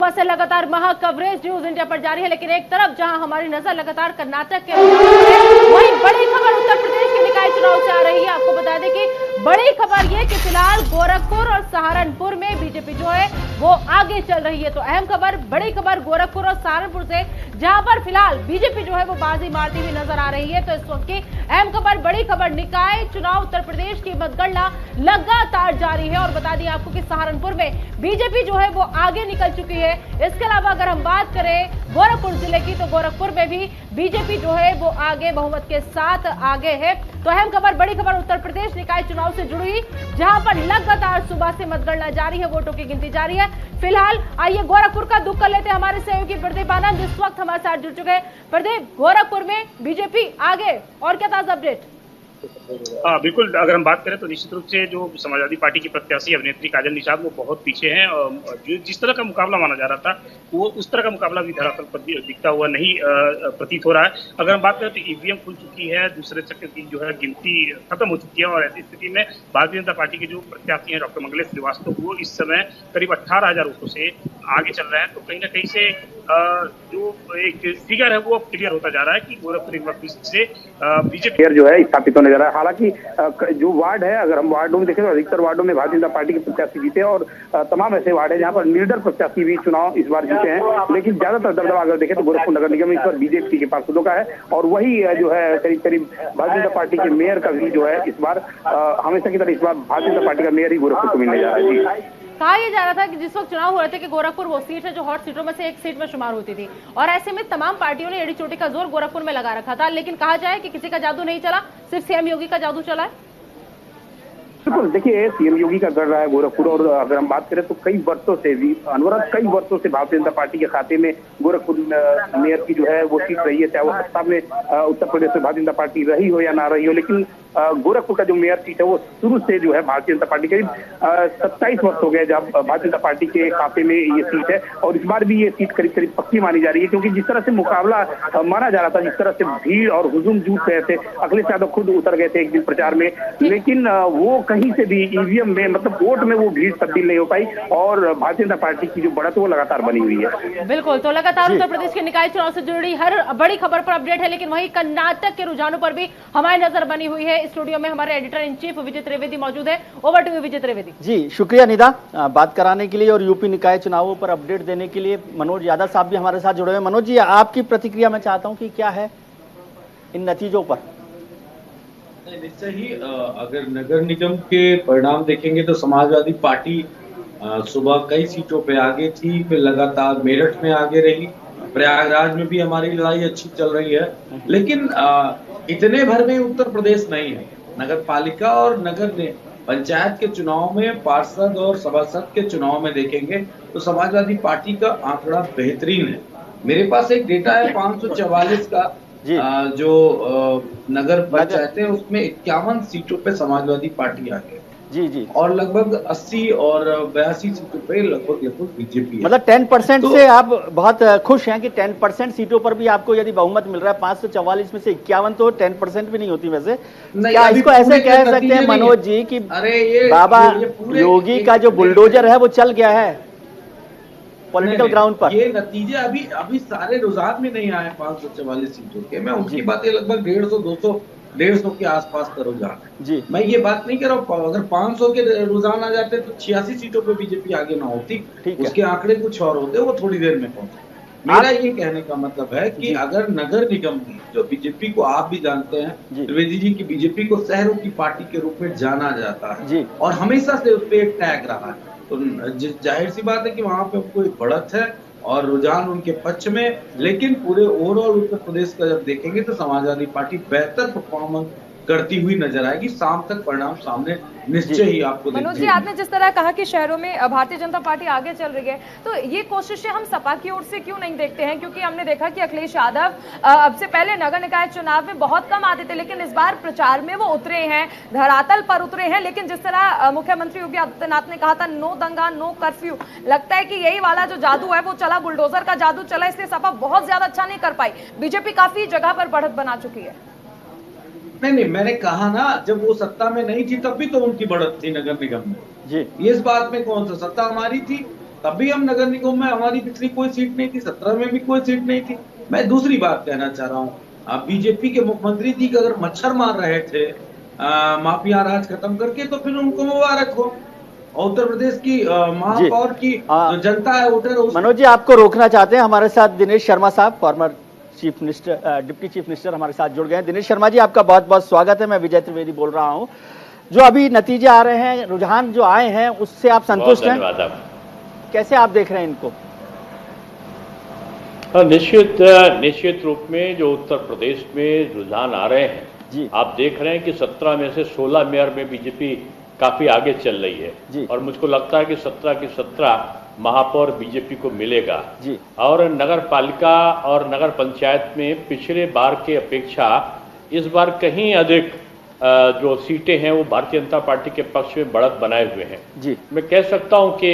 सुबह से लगातार महा कवरेज न्यूज इंडिया पर जारी है, लेकिन एक तरफ जहां हमारी नजर लगातार कर्नाटक के वहीं बड़ी खबर उत्तर प्रदेश के निकाय चुनाव से आ रही है। आपको बता दें कि बड़ी खबर ये कि फिलहाल गोरखपुर और सहारनपुर में बीजेपी जो है वो आगे चल रही है। तो अहम खबर, बड़ी खबर गोरखपुर और सहारनपुर से, जहां पर फिलहाल बीजेपी जो है वो बाजी मारती हुई नजर आ रही है। तो इस वक्त की अहम खबर, बड़ी खबर, निकाय चुनाव उत्तर प्रदेश की मतगणना लगातार जारी है। और बता दें आपको कि सहारनपुर में बीजेपी जो है वो आगे निकल चुकी है। इसके अलावा अगर हम बात करें गोरखपुर जिले की, तो गोरखपुर में भी बीजेपी जो है वो आगे, बहुमत के साथ आगे है। तो अहम खबर, बड़ी खबर उत्तर प्रदेश निकाय चुनाव से जुड़ी, जहां पर लगातार सुबह से मतगणना जारी है, वोटों की गिनती जारी है। फिलहाल आइए गोरखपुर का दुख कर लेते हैं। हमारे सहयोगी प्रदीप आनंद इस वक्त हमारे साथ जुड़ चुके हैं। प्रदीप, गोरखपुर में बीजेपी आगे, और क्या ताजा अपडेट? बिल्कुल, अगर हम बात करें तो निश्चित रूप से जो समाजवादी पार्टी की प्रत्याशी अभिनेत्री काजल निषाद वो बहुत पीछे हैं। जो जिस तरह का मुकाबला माना जा रहा था वो उस तरह का मुकाबला भी धरातल पर दिखता हुआ नहीं प्रतीत हो रहा है। अगर हम बात करें तो ईवीएम खुल चुकी है, दूसरे चक्र की जो है गिनती खत्म हो चुकी है और ऐसी स्थिति में भारतीय जनता पार्टी के जो प्रत्याशी हैं डॉक्टर मंगलेश श्रीवास्तव, वो इस समय करीब 18,000 वोटों से आगे चल रहे हैं। तो कहीं ना कहीं से जो एक फिगर है वो क्लियर होता जा रहा है कि गोरखपुर एक बार से बीजेपी जो है स्थापित होने जा रहा है। हालांकि जो वार्ड है, अगर हम वार्डों में देखें तो अधिकतर वार्डों में भारतीय जनता पार्टी के प्रत्याशी जीते और तमाम ऐसे वार्ड है जहां पर लीडर प्रत्याशी भी चुनाव इस बार जीते हैं। लेकिन ज्यादातर दबदबा अगर देखें तो गोरखपुर नगर निगम इस बार बीजेपी के पार्षदों का है और वही जो है करीब करीब भारतीय जनता पार्टी के मेयर का भी जो है इस बार हमेशा की तरह इस बार भारतीय जनता पार्टी का मेयर ही गोरखपुर को मिलने जा रहा है। जी, कहा यह जा रहा था कि जिस वक्त चुनाव हो रहे थे कि गोरखपुर वो सीट है जो हॉट सीटों में से एक सीट में शुमार होती थी, और ऐसे में तमाम पार्टियों ने एड़ी चोटी का जोर गोरखपुर में लगा रखा था। लेकिन कहा जाए कि किसी का जादू नहीं चला, सिर्फ सीएम योगी का जादू चला है। बिल्कुल, देखिए सीएम योगी का गढ़ रहा है गोरखपुर। और अगर हम बात करें तो कई वर्षों से भी अनवरत कई वर्षों से भारतीय जनता पार्टी के खाते में गोरखपुर मेयर की जो है वो सीट रही है, चाहे वो सत्ता में उत्तर प्रदेश में भारतीय जनता पार्टी रही हो या ना रही हो। लेकिन गोरखपुर का जो मेयर सीट है वो शुरू से जो है भारतीय जनता पार्टी करीब 27 वर्ष हो गए जब भारतीय जनता पार्टी के खाते में ये सीट है। और इस बार भी ये सीट करीब करीब पक्की मानी जा रही है, क्योंकि जिस तरह से मुकाबला माना जा रहा था, जिस तरह से भीड़ और हुजूम जुट रहे थे, अखिलेश यादव खुद उतर गए थे एक दिन प्रचार में, लेकिन वो कहीं से भी ईवीएम में मतलब वोट में वो भीड़ तब्दील नहीं हो पाई और भारतीय जनता पार्टी की जो बढ़त वो लगातार बनी हुई है। बिल्कुल, तो लगातार उत्तर प्रदेश के निकाय चुनाव से जुड़ी हर बड़ी खबर पर अपडेट है, लेकिन वहीं कर्नाटक के रुझानों पर भी हमारी नजर बनी हुई है। स्टूडियो में हमारे एडिटर इन चीफ विजय त्रिवेदी मौजूद है। ओवर टू यू विजय त्रिवेदी। जी, शुक्रिया निदा, बात कराने के लिए और यूपी निकाय चुनावों पर अपडेट देने के लिए। मनोज यादव साहब भी हमारे साथ जुड़े हुए। मनोज जी, आपकी प्रतिक्रिया मैं चाहता हूं कि क्या है इन नतीजों पर? निश्चय ही अगर नगर निगम के परिणाम देखेंगे तो समाजवादी पार्टी सुबह कई सीटों पे आगे थी, फिर लगातार मेरठ में आगे रही, प्रयागराज में भी हमारी लड़ाई अच्छी चल रही है। लेकिन इतने भर में उत्तर प्रदेश नहीं है। नगर पालिका और नगर ने पंचायत के चुनाव में, पार्षद और सभासद के चुनाव में देखेंगे तो समाजवादी पार्टी का आंकड़ा बेहतरीन है। मेरे पास एक डेटा है 544 का, जो नगर पंचायत है उसमें 51 सीटों पे समाजवादी पार्टी आ गई। जी, और लगभग 80 और 82 सीटों पे लगभग बीजेपी। मतलब 10% से आप बहुत खुश हैं कि 10% सीटों पर भी आपको यदि बहुमत मिल रहा है। 544 में से 51 तो 10% भी नहीं होती वैसे। क्या इसको ऐसे कह सकते हैं मनोज जी कि बाबा योगी का जो बुलडोजर है वो चल गया है पॉलिटिकल ग्राउंड पर? ये नतीजे अभी सारे रुझान में नहीं आए 544 सीटों के। मैं उनकी बातें लगभग 150 के आसपास का रुझान है जी। मैं ये बात नहीं कर रहा हूँ अगर 500 के रुझान आ जाते तो 86 सीटों पे बीजेपी आगे ना होती, उसके आंकड़े कुछ और होते, वो थोड़ी देर में पहुंचे। मेरा ये कहने का मतलब है कि अगर नगर निगम की जो बीजेपी को, आप भी जानते हैं त्रिवेदी जी की, बीजेपी को शहरों की पार्टी के रूप में जाना जाता है और हमेशा से उस पर एक टैग रहा है, तो जाहिर सी बात है कि वहां पे कोई बढ़त है और रुझान उनके पक्ष में। लेकिन पूरे ओवरऑल उत्तर प्रदेश का जब देखेंगे तो समाजवादी पार्टी बेहतर परफॉर्मेंस करती हुई नजर आएगी। शाम तक परिणाम सामने निश्चय ही आपको मनोज जी, आपने जिस तरह कहा कि शहरों में भारतीय जनता पार्टी आगे चल रही है, तो ये कोशिशें हम सपा की ओर से क्यों नहीं देखते हैं? क्योंकि हमने देखा कि अखिलेश यादव अब से पहले नगर निकाय चुनाव में बहुत कम आते थे, लेकिन इस बार प्रचार में वो उतरे हैं, धरातल पर उतरे हैं। लेकिन जिस तरह मुख्यमंत्री योगी आदित्यनाथ ने कहा था नो दंगा नो कर्फ्यू, लगता है कि यही वाला जो जादू है वो चला, बुलडोजर का जादू चला, इसलिए सपा बहुत ज्यादा अच्छा नहीं कर पाई। बीजेपी काफी जगह पर बढ़त बना चुकी है। नहीं, मैंने कहा ना, जब वो सत्ता में नहीं थी तब भी तो उनकी बढ़त थी नगर निगम में जी। इस बात में कौन सा, सत्ता हमारी थी तब भी हम नगर निगम में हमारी पिछली कोई सीट नहीं थी, 17 में भी कोई सीट नहीं थी। मैं दूसरी बात कहना चाह रहा हूँ, बीजेपी के मुख्यमंत्री जी अगर मच्छर मार रहे थे माफिया राज खत्म करके, तो फिर उनको मुबारक हो। उत्तर प्रदेश की महापौर की जो जनता है वोटर। मनोज जी, आपको रोकना चाहते हैं, हमारे साथ दिनेश शर्मा साहब, former chief minister, deputy chief minister हमारे साथ जुड़ गए हैं। दिनेश शर्मा जी, आपका बहुत बहुत स्वागत है। मैं विजय त्रिवेदी बोल रहा हूं। जो अभी नतीजे आ रहे हैं, रुझान जो आए हैं, उससे आप संतुष्ट हैं? कैसे आप देख रहे हैं इनको? निश्चित रूप में जो उत्तर प्रदेश में रुझान आ रहे हैं जी, आप देख रहे हैं कि 17 में से 16 मेयर में बीजेपी काफी आगे चल रही है जी। और मुझको लगता है कि 17 की 17 महापौर बीजेपी को मिलेगा जी। और नगर पालिका और नगर पंचायत में पिछले बार के अपेक्षा इस बार कहीं अधिक जो सीटें हैं वो भारतीय जनता पार्टी के पक्ष में बढ़त बनाए हुए हैं जी। मैं कह सकता हूं कि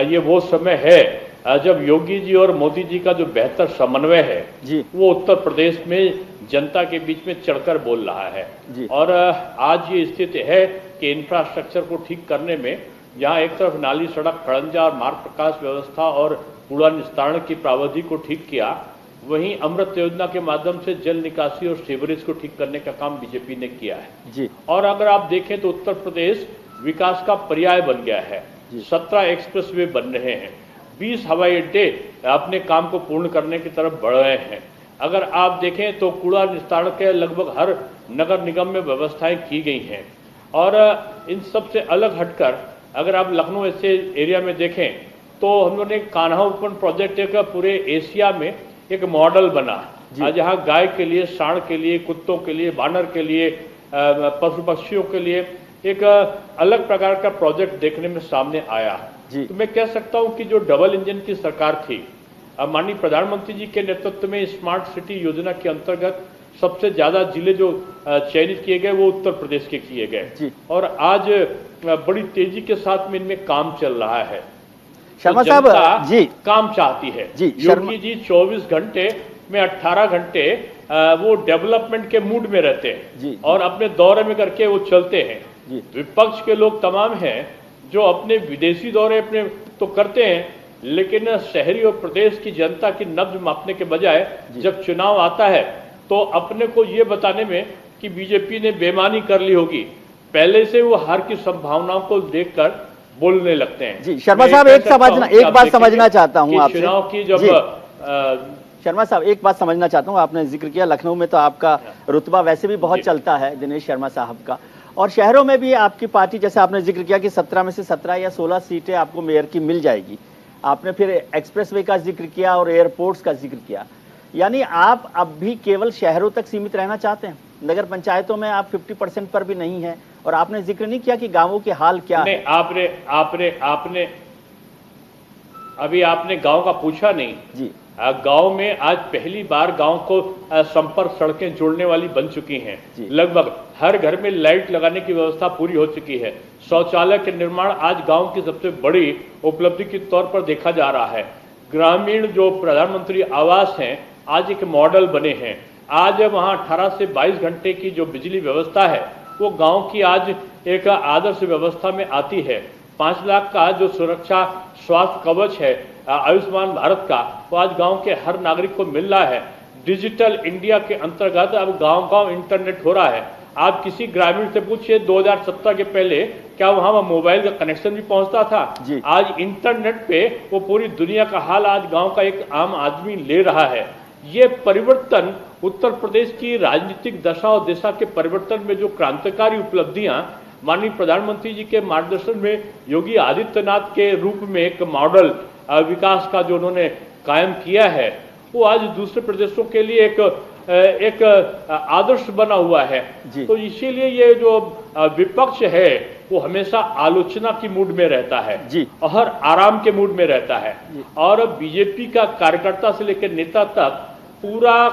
ये वो समय है जब योगी जी और मोदी जी का जो बेहतर समन्वय है जी, वो उत्तर प्रदेश में जनता के बीच में चढ़कर बोल रहा है जी। और आज ये स्थिति है कि इंफ्रास्ट्रक्चर को ठीक करने में, जहां एक तरफ नाली, सड़क, खड़ंजा और मार्ग प्रकाश व्यवस्था और कूड़ा निस्तारण की प्रावधि को ठीक किया, वहीं अमृत योजना के माध्यम से जल निकासी और सीवरेज को ठीक करने का काम बीजेपी ने किया है जी। और अगर आप देखें तो उत्तर प्रदेश विकास का पर्याय बन गया है। 17 एक्सप्रेसवे बन रहे हैं, 20 हवाई अड्डे अपने काम को पूर्ण करने की तरफ बढ़ रहे हैं। अगर आप देखें तो कूड़ा निस्तारण के लगभग हर नगर निगम में व्यवस्थाएं की गई हैं। और इन सब से अलग हटकर अगर आप लखनऊ ऐसे एरिया में देखें तो हम लोगों ने कान्हा उपवन प्रोजेक्ट एक पूरे एशिया में एक मॉडल बना, जहां गाय के लिए, सांड के लिए, कुत्तों के लिए, बानर के लिए, पशु पक्षियों के लिए एक अलग प्रकार का प्रोजेक्ट देखने में सामने आया। तो मैं कह सकता हूं कि जो डबल इंजन की सरकार थी, माननीय प्रधानमंत्री जी के नेतृत्व में स्मार्ट सिटी योजना के अंतर्गत सबसे ज्यादा जिले जो चयनित किए गए वो उत्तर प्रदेश के किए गए और आज बड़ी तेजी के साथ में इनमें काम चल रहा है। शर्मा तो साहब जी काम चाहती है जी। योगी जी 24 घंटे में 18 घंटे वो डेवलपमेंट के मूड में रहते हैं जी। और अपने दौरे में करके वो चलते हैं जी। विपक्ष के लोग तमाम हैं जो अपने विदेशी दौरे अपने तो करते हैं, लेकिन शहरी और प्रदेश की जनता की नब्ज मापने के बजाय जब चुनाव आता है तो अपने को ये बताने में कि बीजेपी ने बेईमानी कर ली होगी, पहले से वो हार की संभावनाओं को देखकर बोलने लगते हैं जी। शर्मा साहब एक बात समझना चाहता हूं आपसे, चुनाव की जब शर्मा साहब एक बात समझना चाहता हूं, आपने जिक्र किया लखनऊ में तो आपका रुतबा वैसे भी बहुत चलता है दिनेश शर्मा साहब का, और शहरों में भी आपकी पार्टी, जैसे आपने जिक्र किया कि 17 में से 17 या 16 सीटें आपको मेयर की मिल जाएगी। आपने फिर एक्सप्रेसवे का जिक्र किया और एयरपोर्ट्स का जिक्र किया, यानी आप अब भी केवल शहरों तक सीमित रहना चाहते हैं, नगर पंचायतों में आप 50% पर भी नहीं है। और आपने जिक्र नहीं किया कि गांवों के हाल क्या है। आपने गांव का पूछा नहीं जी। गांव में आज पहली बार गांव को संपर्क सड़कें जोड़ने वाली बन चुकी हैं, लगभग हर घर में लाइट लगाने की व्यवस्था पूरी हो चुकी है। शौचालय के निर्माण आज गांव की सबसे बड़ी उपलब्धि के तौर पर देखा जा रहा है। ग्रामीण जो प्रधानमंत्री आवास हैं आज एक मॉडल बने हैं। आज वहां 18 से 22 घंटे की जो बिजली व्यवस्था है वो गांव की आज एक आदर्श व्यवस्था में आती है। 5 लाख का जो सुरक्षा स्वास्थ्य कवच है आयुष्मान भारत का, वो आज गांव के हर नागरिक को मिल रहा है। डिजिटल इंडिया के अंतर्गत अब गांव-गांव इंटरनेट हो रहा है। आप किसी ग्रामीण से पूछिए 2017 के पहले क्या वहां मोबाइल का कनेक्शन भी पहुंचता था? आज इंटरनेट पे वो पूरी दुनिया का हाल आज गांव का एक आम आदमी ले रहा है। ये परिवर्तन उत्तर प्रदेश की राजनीतिक दशा और दिशा के परिवर्तन में जो क्रांतिकारी उपलब्धियां माननीय प्रधानमंत्री जी के मार्गदर्शन में योगी आदित्यनाथ के रूप में एक मॉडल विकास का जो उन्होंने कायम किया है, वो आज दूसरे प्रदेशों के लिए एक आदर्श बना हुआ है। तो इसीलिए ये जो विपक्ष है वो हमेशा आलोचना की मूड में रहता है और आराम के मूड में रहता है। और बीजेपी का कार्यकर्ता से लेकर नेता तक पूरा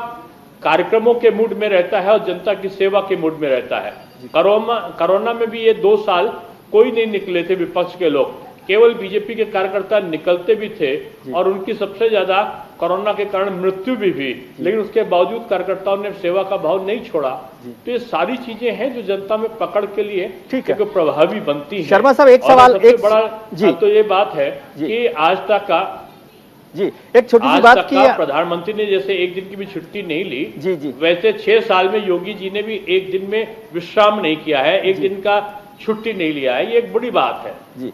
कार्यक्रमों के मूड में रहता है और जनता की सेवा के मूड में रहता है। कोरोना में भी ये 2 साल कोई नहीं निकले थे विपक्ष के लोग, केवल बीजेपी के कार्यकर्ता निकलते भी थे और उनकी सबसे ज्यादा कोरोना के कारण मृत्यु भी हुई, लेकिन उसके बावजूद कार्यकर्ताओं ने सेवा का भाव नहीं छोड़ा। तो ये सारी चीजें हैं जो जनता में पकड़ के लिए प्रभावी बनती है। शर्मा साहब, एक सवाल, एक बड़ा तो ये बात है कि आज तक का एक छोटी सी बात की, प्रधानमंत्री ने जैसे एक दिन की भी छुट्टी नहीं ली, वैसे 6 साल में योगी जी ने भी एक दिन में विश्राम नहीं किया है, एक दिन का छुट्टी नहीं लिया है। ये एक बड़ी बात है। जी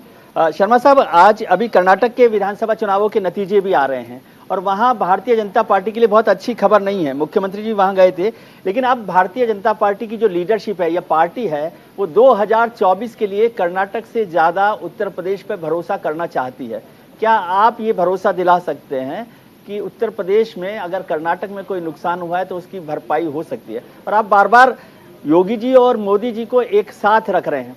शर्मा साहब, आज अभी कर्नाटक के विधानसभा चुनावों के नतीजे भी आ रहे हैं और वहां भारतीय जनता पार्टी के लिए बहुत अच्छी खबर नहीं है। मुख्यमंत्री जी वहां गए थे, लेकिन अब भारतीय जनता पार्टी की जो लीडरशिप है या पार्टी है वो 2024 के लिए कर्नाटक से ज्यादा उत्तर प्रदेश पर भरोसा करना चाहती है। क्या आप ये भरोसा दिला सकते हैं कि उत्तर प्रदेश में अगर कर्नाटक में कोई नुकसान हुआ है तो उसकी भरपाई हो सकती है? और आप बार बार योगी जी और मोदी जी को एक साथ रख रहे हैं।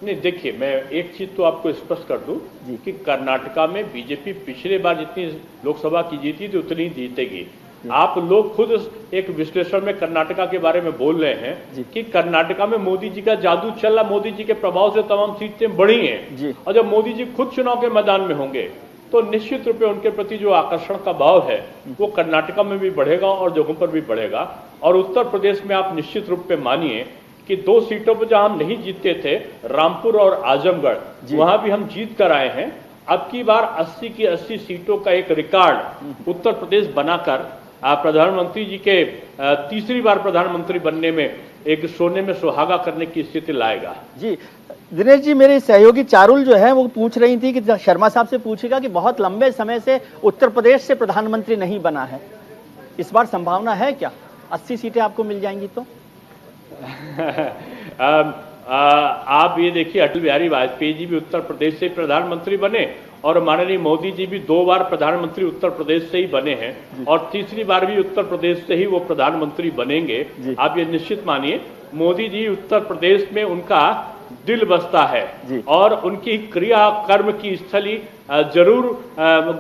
नहीं, देखिए, मैं एक चीज तो आपको स्पष्ट कर दूं कि कर्नाटका में बीजेपी पिछले बार जितनी लोकसभा की जीती थी उतनी जीतेगी। आप लोग खुद एक विश्लेषण में कर्नाटका के बारे में बोल रहे हैं कि कर्नाटका में मोदी जी का जादू चल रहा, मोदी जी के प्रभाव से तमाम सीटें बढ़ी हैं, और जब मोदी जी खुद चुनाव के मैदान में होंगे तो निश्चित रूप से उनके प्रति जो आकर्षण का भाव है वो कर्नाटका में भी बढ़ेगा और जगहों पर भी बढ़ेगा। और उत्तर प्रदेश में आप निश्चित रूप से मानिए कि 2 सीटों पर जहां हम नहीं जीतते थे, रामपुर और आजमगढ़, वहां भी हम जीत कर आए हैं। अब की बार 80 की 80 सीटों का एक रिकॉर्ड उत्तर प्रदेश बनाकर प्रधानमंत्री जी के तीसरी बार प्रधानमंत्री बनने में एक सोने में सुहागा करने की स्थिति लाएगा। जी दिनेश जी, मेरे सहयोगी चारुल जो है वो पूछ रही थी कि शर्मा साहब से पूछेगा कि बहुत लंबे समय से उत्तर प्रदेश से प्रधानमंत्री नहीं बना है, इस बार संभावना है क्या 80 सीटें आपको मिल जाएंगी तो? आप ये देखिए, अटल बिहारी वाजपेयी जी भी उत्तर प्रदेश से प्रधानमंत्री बने और माननीय मोदी जी भी 2 बार प्रधानमंत्री उत्तर प्रदेश से ही बने हैं और तीसरी बार भी उत्तर प्रदेश से ही वो प्रधानमंत्री बनेंगे। आप ये निश्चित मानिए, मोदी जी उत्तर प्रदेश में उनका दिल बसता है और उनकी क्रिया कर्म की स्थली जरूर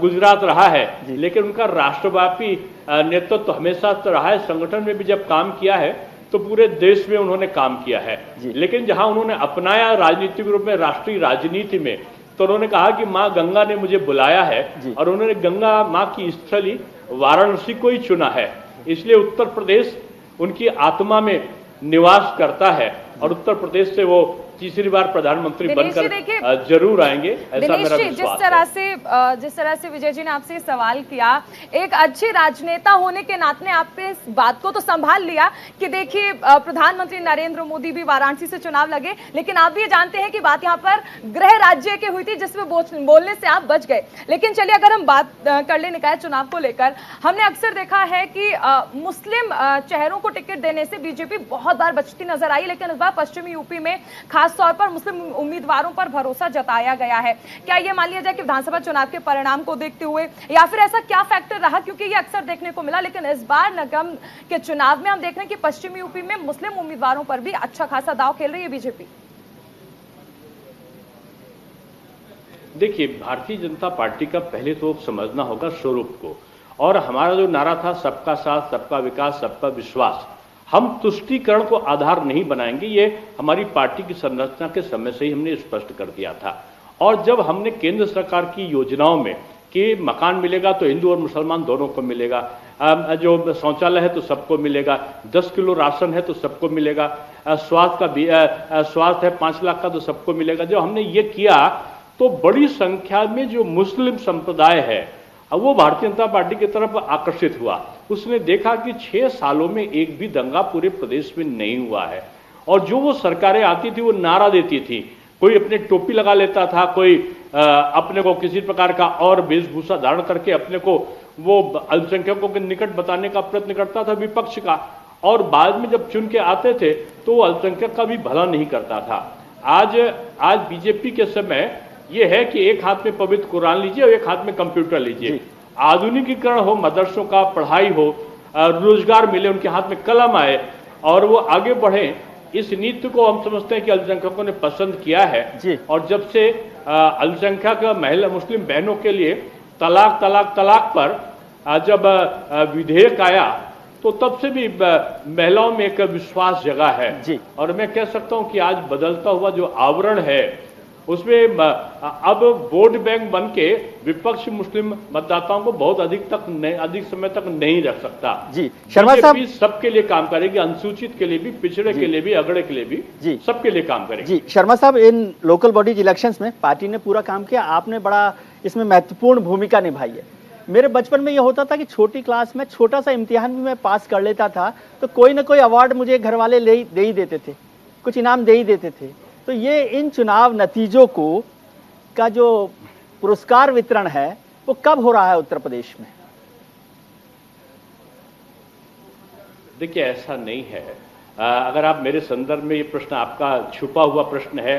गुजरात रहा है, लेकिन उनका राष्ट्रव्यापी नेतृत्व तो हमेशा रहा है। संगठन में भी जब काम किया है तो पूरे देश में उन्होंने काम किया है, लेकिन जहां उन्होंने अपनाया राजनीतिक रूप में राष्ट्रीय राजनीति में, तो उन्होंने कहा कि मां गंगा ने मुझे बुलाया है और उन्होंने गंगा मां की स्थली वाराणसी को ही चुना है। इसलिए उत्तर प्रदेश उनकी आत्मा में निवास करता है और उत्तर प्रदेश से वो तीसरी बार प्रधानमंत्री बनकर जरूर आएंगे, ऐसा मेरा विश्वास है। जिस तरह से विजय जी ने आपसे सवाल किया, एक अच्छे राजनेता होने के नाते ने आपने इस बात को तो संभाल लिया कि देखिए प्रधानमंत्री नरेंद्र मोदी भी वाराणसी से चुनाव लगे, लेकिन आप भी ये जानते हैं कि बात यहाँ पर गृह राज्य की हुई थी जिसमें बोलने से आप बच गए। लेकिन चलिए अगर हम बात कर ले निकाय चुनाव को लेकर, हमने अक्सर देखा है कि मुस्लिम चेहरों को टिकट देने से बीजेपी बहुत बार बचती नजर आई, लेकिन इस बार पश्चिमी यूपी में खास तौर पर मुस्लिम उम्मीदवारों पर भरोसा जताया गया है। क्या यह मान लिया जाए कि विधानसभा चुनाव के परिणाम को देखते हुए, या फिर ऐसा क्या फैक्टर रहा, क्योंकि ये अक्सर देखने को मिला, लेकिन इस बार निगम के चुनाव में हम देख रहे हैं कि पश्चिमी यूपी में मुस्लिम उम्मीदवारों पर भी अच्छा खासा दांव खेल रही है बीजेपी? देखिए, भारतीय जनता पार्टी का पहले तो समझना होगा स्वरूप को, और हमारा जो नारा था सबका साथ, सबका विकास, सबका विश्वास, हम तुष्टीकरण को आधार नहीं बनाएंगे, ये हमारी पार्टी की संरचना के समय से ही हमने स्पष्ट कर दिया था। और जब हमने केंद्र सरकार की योजनाओं में कि मकान मिलेगा तो हिंदू और मुसलमान दोनों को मिलेगा, जो शौचालय है तो सबको मिलेगा, 10 किलो राशन है तो सबको मिलेगा, स्वास्थ्य है 5 लाख का तो सबको मिलेगा, जब हमने ये किया तो बड़ी संख्या में जो मुस्लिम संप्रदाय है अब वो भारतीय जनता पार्टी की तरफ आकर्षित हुआ। उसने देखा कि 6 सालों में एक भी दंगा पूरे प्रदेश में नहीं हुआ है, और जो वो सरकारें आती थी वो नारा देती थी, कोई अपने टोपी लगा लेता था, कोई अपने को किसी प्रकार का और वेशभूषा धारण करके अपने को वो अल्पसंख्यकों के निकट बताने का प्रयत्न करता था विपक्ष का, और बाद में जब चुन के आते थे तो वो अल्पसंख्यक का भी भला नहीं करता था। आज बीजेपी के समय ये है कि एक हाथ में पवित्र कुरान लीजिए और एक हाथ में कंप्यूटर लीजिए, आधुनिकीकरण हो, मदरसों का पढ़ाई हो, रोजगार मिले, उनके हाथ में कलम आए और वो आगे बढ़े, इस नीति को हम समझते हैं कि अल्पसंख्यकों ने पसंद किया है। और जब से अल्पसंख्यक महिला मुस्लिम बहनों के लिए तलाक पर जब विधेयक आया तो तब से भी महिलाओं में एक विश्वास जगा है। और मैं कह सकता हूं कि आज बदलता हुआ जो आवरण है उसमें अब वोट बैंक बन के विपक्ष मुस्लिम मतदाताओं को बहुत अधिक समय तक नहीं रख सकता। जी शर्मा साहब, सबके लिए काम करेगी, अनुसूचित के लिए भी, पिछड़े के लिए भी, अगड़े के लिए भी, सबके लिए काम करेगी। जी शर्मा साहब, इन लोकल बॉडीज इलेक्शंस में पार्टी ने पूरा काम किया, आपने बड़ा इसमें महत्वपूर्ण भूमिका निभाई है। मेरे बचपन में यह होता था कि छोटी क्लास में छोटा सा इम्तिहान भी मैं पास कर लेता था तो कोई ना कोई अवार्ड मुझे घर वाले दे ही देते थे, कुछ इनाम दे ही देते थे। तो ये इन चुनाव नतीजों को का जो पुरस्कार वितरण है वो कब हो रहा है उत्तर प्रदेश में? देखिए, ऐसा नहीं है। अगर आप मेरे संदर्भ में ये प्रश्न, आपका छुपा हुआ प्रश्न है,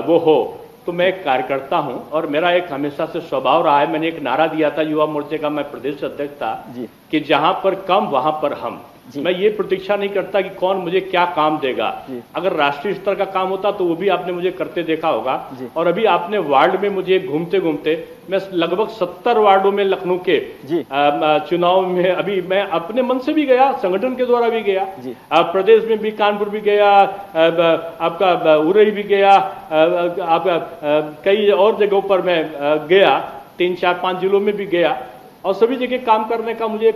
वो हो तो मैं एक कार्यकर्ता हूं और मेरा एक हमेशा से स्वभाव रहा है। मैंने एक नारा दिया था युवा मोर्चे का, मैं प्रदेश अध्यक्ष था, कि जहां पर कम वहां पर हम। मैं ये प्रतीक्षा नहीं करता कि कौन मुझे क्या काम देगा। अगर राष्ट्रीय स्तर का काम होता तो वो भी आपने मुझे करते देखा होगा। और अभी आपने वार्ड में मुझे घूमते घूमते, मैं लगभग 70 वार्डों में लखनऊ के चुनाव में, अभी मैं अपने मन से भी गया, संगठन के द्वारा भी गया, प्रदेश में भी, कानपुर भी गया, आपका उरई भी गया, आपका कई और जगहों पर मैं गया, 3, 4, 5 जिलों में भी गया और सभी जगह काम करने का मुझे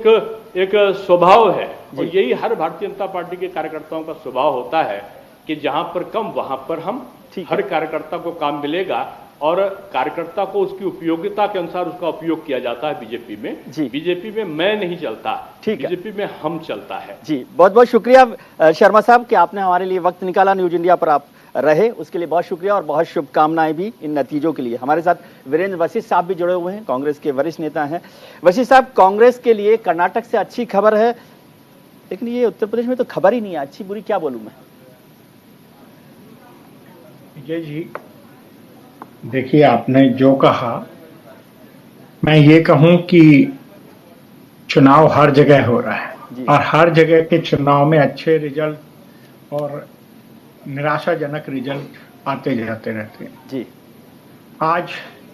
एक स्वभाव है। और यही हर भारतीय जनता पार्टी के कार्यकर्ताओं का स्वभाव होता है कि जहां पर कम वहां पर हम। हर कार्यकर्ता को काम मिलेगा और कार्यकर्ता को उसकी उपयोगिता के अनुसार उसका उपयोग किया जाता है। बीजेपी में बीजेपी में मैं नहीं चलता, बीजेपी में हम चलता है। जी बहुत बहुत शुक्रिया शर्मा साहब कि आपने हमारे लिए वक्त निकाला, न्यूज इंडिया पर आप रहे, उसके लिए बहुत शुक्रिया और बहुत शुभकामनाएं भी इन नतीजों के लिए। हमारे साथ वीरेंद्र वशिष्ठ साहब भी जुड़े हुए हैं, कांग्रेस के वरिष्ठ नेता हैं। वशिष्ठ साहब, कांग्रेस के लिए कर्नाटक से अच्छी खबर है, लेकिन ये उत्तर प्रदेश में तो खबर ही नहीं है। अच्छी बुरी क्या बोलूं मैं? विजय जी, देखिए आपने जो कहा, मैं ये कहूं कि चुनाव हर जगह हो रहा है और हर जगह के चुनाव में अच्छे रिजल्ट और निराशाजनक रिजल्ट आते जाते रहते हैं। जी आज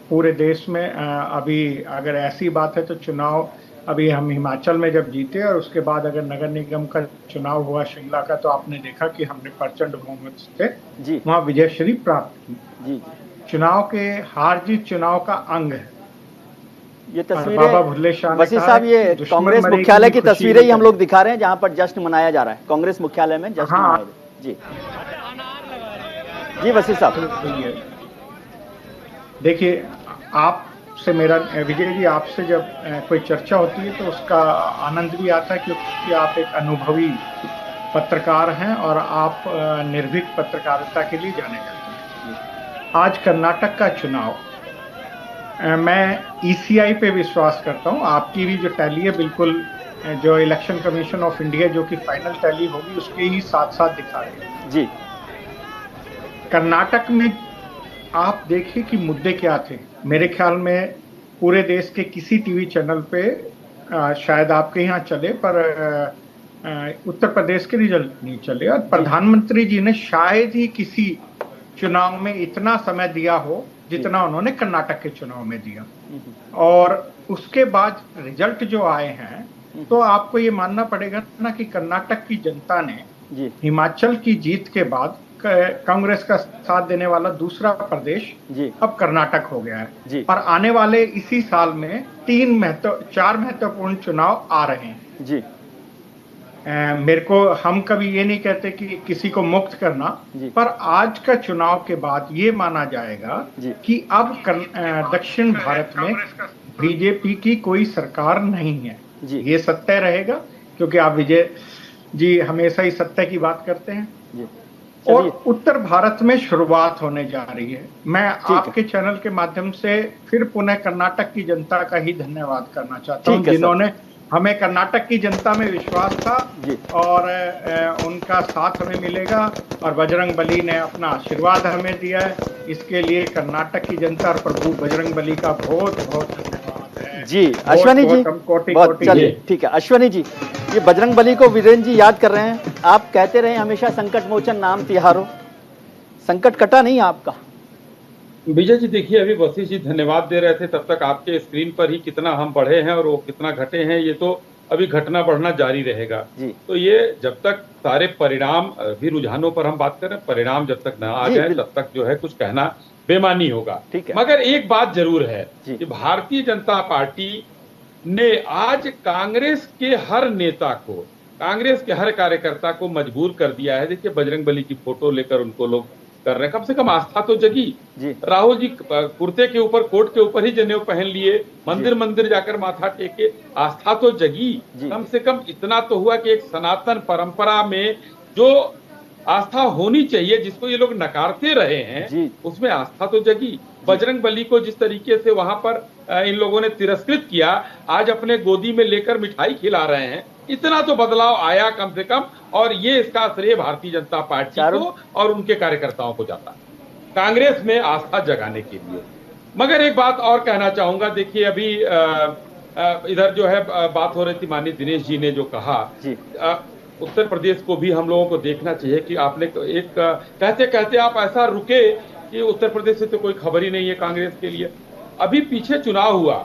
पूरे देश में अभी अगर ऐसी बात है तो चुनाव अभी हम हिमाचल में जब जीते और उसके बाद अगर नगर निगम का चुनाव हुआ शिमला का, तो आपने देखा कि हमने प्रचंड बहुमत से वहां विजयश्री प्राप्त की। चुनाव के हार जीत चुनाव का अंग है। ये तस्वीरें वसीम साहब, ये कांग्रेस मुख्यालय की तस्वीरें ही हम लोग दिखा रहे हैं जहां पर जश्न मनाया जा रहा है। कांग्रेस मुख्यालय में जश्न मनाया जा रहा है। जी वसीम साहब, देखिए आपसे मेरा, विजय जी, आपसे जब कोई चर्चा होती है तो उसका आनंद भी आता है क्योंकि आप एक अनुभवी पत्रकार हैं और आप निर्भीक पत्रकारिता के लिए जाने जाते हैं। आज कर्नाटक का चुनाव, मैं ईसीआई पे विश्वास करता हूं। आपकी भी जो टैली है बिल्कुल जो इलेक्शन कमीशन ऑफ इंडिया जो कि फाइनल टैली होगी उसके ही साथ साथ दिखा रहे हैं। जी, कर्नाटक में आप देखिए कि मुद्दे क्या थे। मेरे ख्याल में पूरे देश के किसी टीवी चैनल पे शायद आपके यहाँ चले पर उत्तर प्रदेश के रिजल्ट नहीं चले। और प्रधानमंत्री जी ने शायद ही किसी चुनाव में इतना समय दिया हो जितना उन्होंने कर्नाटक के चुनाव में दिया। और उसके बाद रिजल्ट जो आए हैं तो आपको ये मानना पड़ेगा ना कि कर्नाटक की जनता ने हिमाचल की जीत के बाद कांग्रेस का साथ देने वाला दूसरा प्रदेश अब कर्नाटक हो गया है। और आने वाले इसी साल में 4 महत्वपूर्ण चुनाव आ रहे हैं। जी, मेरे को, हम कभी ये नहीं कहते कि किसी को मुक्त करना, पर आज का चुनाव के बाद ये माना जाएगा कि अब दक्षिण भारत में बीजेपी की कोई सरकार नहीं है। ये सत्य रहेगा क्योंकि आप विजय जी हमेशा ही सत्य की बात करते हैं। और उत्तर भारत में शुरुआत होने जा रही है। मैं आपके चैनल के माध्यम से फिर पुनः कर्नाटक की जनता का ही धन्यवाद करना चाहता हूं, जिन्होंने, हमें कर्नाटक की जनता में विश्वास था और उनका साथ हमें मिलेगा और बजरंग बली ने अपना आशीर्वाद हमें दिया है। इसके लिए कर्नाटक की जनता और प्रभु बजरंग बली का बहुत बहुत धन्यवाद है। जी अश्वनी जी, बहुत चलिए ठीक है। अश्वनी जी, ये बजरंग बली को वीरेंद्र जी याद कर रहे हैं। आप कहते रहे हमेशा संकट मोचन नाम तिहारो, संकट कटा नहीं आपका? विजय जी देखिए, अभी वशिष्ठ जी धन्यवाद दे रहे थे, तब तक आपके स्क्रीन पर ही कितना हम बढ़े हैं और वो कितना घटे हैं ये तो अभी घटना बढ़ना जारी रहेगा। तो ये जब तक सारे परिणाम भी रुझानों पर हम बात करें, परिणाम जब तक ना आ जाए तब तक जो है कुछ कहना बेमानी होगा। मगर एक बात जरूर है कि भारतीय जनता पार्टी ने आज कांग्रेस के हर नेता को, कांग्रेस के हर कार्यकर्ता को मजबूर कर दिया है। देखिए बजरंगबली की फोटो लेकर उनको लोग कर रहे हैं, कम से कम आस्था तो जगी। राहुल जी कुर्ते के ऊपर, कोट के ऊपर ही जनेऊ पहन लिए, मंदिर मंदिर जाकर माथा टेके, आस्था तो जगी। कम से कम इतना तो हुआ कि एक सनातन परंपरा में जो आस्था होनी चाहिए, जिसको ये लोग नकारते रहे हैं, उसमें आस्था तो जगी। बजरंगबली को जिस तरीके से वहां पर इन लोगों ने तिरस्कृत किया, आज अपने गोदी में लेकर मिठाई खिला रहे हैं। इतना तो बदलाव आया कम से कम, और ये इसका श्रेय भारतीय जनता पार्टी को और उनके कार्यकर्ताओं को जाता, कांग्रेस में आस्था जगाने के लिए। मगर एक बात और कहना चाहूंगा, देखिए अभी इधर जो है बात हो रही थी, माननीय दिनेश जी ने जो कहा, उत्तर प्रदेश को भी हम लोगों को देखना चाहिए कि आपने एक कहते कहते आप ऐसा रुके कि उत्तर प्रदेश से तो कोई खबर ही नहीं है कांग्रेस के लिए। अभी पीछे चुनाव हुआ,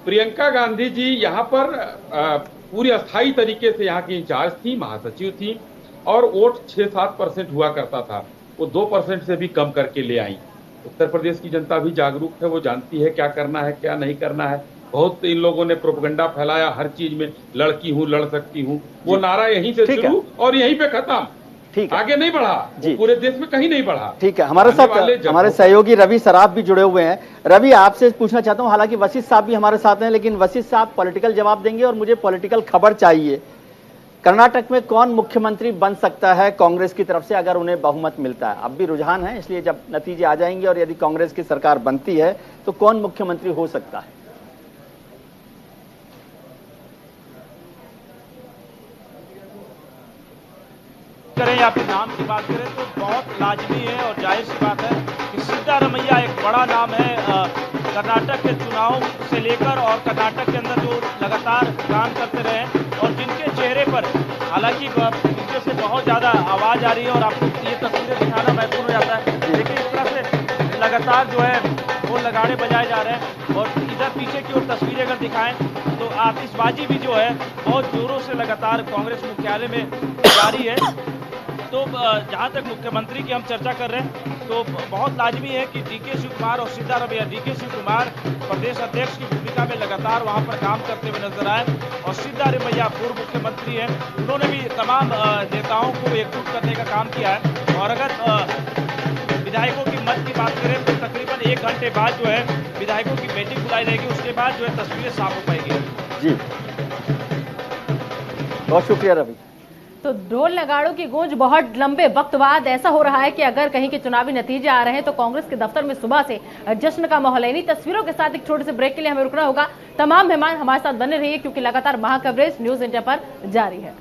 प्रियंका गांधी जी यहाँ पर पूरी अस्थायी तरीके से यहाँ की इंचार्ज थी, महासचिव थी, और वोट 6-7% हुआ करता था, वो 2% से भी कम करके ले आई। उत्तर प्रदेश की जनता भी जागरूक है, वो जानती है क्या करना है क्या नहीं करना है। बहुत इन लोगों ने प्रोपेगेंडा फैलाया हर चीज में, लड़की हूं लड़ सकती हूं, वो नारा यहीं से शुरू और यहीं पे खत्म, आगे नहीं बढ़ा, पूरे देश में कहीं नहीं बढ़ा। ठीक है, हमारे साथ हमारे सहयोगी रवि सराफ भी जुड़े हुए हैं। रवि, आपसे पूछना चाहता हूं, हालांकि वशिष्ठ साहब भी हमारे साथ हैं, लेकिन वशिष्ठ साहब पॉलिटिकल जवाब देंगे और मुझे पॉलिटिकल खबर चाहिए। कर्नाटक में कौन मुख्यमंत्री बन सकता है कांग्रेस की तरफ से अगर उन्हें बहुमत मिलता है? अब भी रुझान है, इसलिए जब नतीजे आ जाएंगे और यदि कांग्रेस की सरकार बनती है तो कौन मुख्यमंत्री हो सकता है? करें या फिर नाम की बात करें तो बहुत लाजमी है और जाहिर सी बात है कि सिद्धारमैया एक बड़ा नाम है कर्नाटक के चुनाव से लेकर, और कर्नाटक के अंदर जो लगातार काम करते रहे और जिनके चेहरे पर हालांकि पीछे से बहुत ज़्यादा आवाज़ आ रही है और आपको ये तस्वीरें दिखाना महत्वपूर्ण हो जाता है। देखिए इस तरह से लगातार जो है वो लगाड़े बजाए जा रहे हैं, और इधर पीछे की ओर तस्वीरें अगर दिखाएं तो आतिशबाजी भी जो है बहुत जोरों से लगातार कांग्रेस मुख्यालय में जारी है। तो जहाँ तक मुख्यमंत्री की हम चर्चा कर रहे हैं तो बहुत लाजमी है कि डीके शिवकुमार और सिद्धारमैया, डीके शिवकुमार प्रदेश अध्यक्ष की भूमिका में लगातार वहाँ पर काम करते हुए नजर आए, और सिद्धारमैया पूर्व मुख्यमंत्री हैं, उन्होंने भी तमाम नेताओं को एकजुट करने का काम किया है। और अगर विधायकों की मत की बात करें तो तकरीबन 1 घंटे बाद जो है विधायकों की मीटिंग बुलाई जाएगी, उसके बाद जो है तस्वीरें साफ हो पाएगी। जी, बहुत शुक्रिया रवि। तो ढोल नगाड़ों की गूंज बहुत लंबे वक्त बाद ऐसा हो रहा है कि अगर कहीं के चुनावी नतीजे आ रहे हैं तो कांग्रेस के दफ्तर में सुबह से जश्न का माहौल है। इन्हीं तस्वीरों के साथ एक छोटे से ब्रेक के लिए हमें रुकना होगा। तमाम मेहमान हमारे साथ बने रहिए क्योंकि लगातार महाकवरेज न्यूज इंडिया पर जारी है।